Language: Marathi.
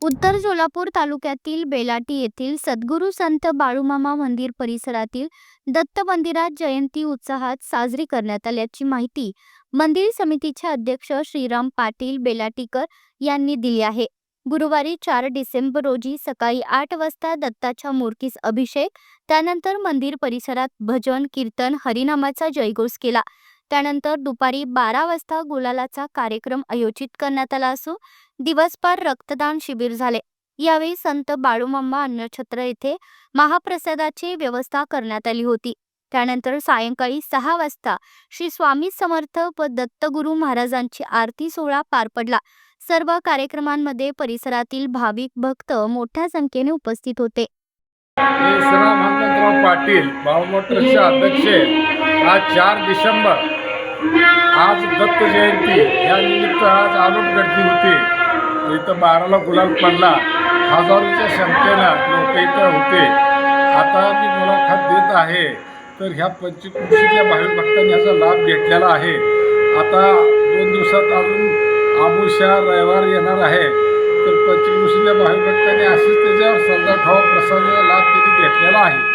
उत्तर सोलापूर तालुक्यातील बेलाटी येथील सद्गुरू संत बाळूमामा मंदिर परिसरातील दत्त मंदिरात जयंती उत्साहात साजरी करण्यात आल्याची माहिती मंदिर समितीचे अध्यक्ष श्रीराम पाटील बेलाटीकर यांनी दिली आहे। गुरुवारी 4 डिसेंबर रोजी सकाळी 8 वाजता दत्ताच्या मूर्तीस अभिषेक, त्यानंतर मंदिर परिसरात भजन कीर्तन हरिनामाचा जयघोष केला। त्यानंतर दुपारी 12 वाजता गुलालाचा कार्यक्रम आयोजित करण्यात आला असून दिवसभर रक्तदान शिबिर झाले। यावेळी संत बाळूमामा अन्नछत्र येथे महाप्रसादाची व्यवस्था करण्यात आली होती। त्यानंतर सायंकाळी 6 वाजता श्री स्वामी समर्थ व दत्तगुरू महाराजांची आरती सोहळा पार पडला। सर्व कार्यक्रमांमध्ये परिसरातील भाविक भक्त मोठ्या संख्येने उपस्थित होते। श्रीराम हनुमंतराव पाटील बाळूमामाचे अध्यक्ष आज 4 डिसेंबर आज दत्त जयंती या निमित्त आज आलोट गर्दी होती। इथं 12ला गुलाल पडला, हजारोच्या संख्येनं लोक इथं होते। आता मी मुलाखत देत आहे तर ह्या पंचक्रोशीतल्या भाविक भक्तांनी याचा लाभ घेतलेला आहे। आता 2 दिवसात अजून अमावस्या रविवार येणार आहे, तर पंचक्रोशीतल्या भाविक भक्तांनी असेच त्याच्यावर श्रद्धा ठेवून प्रसादाचा लाभ त्यांनी घेतलेला आहे।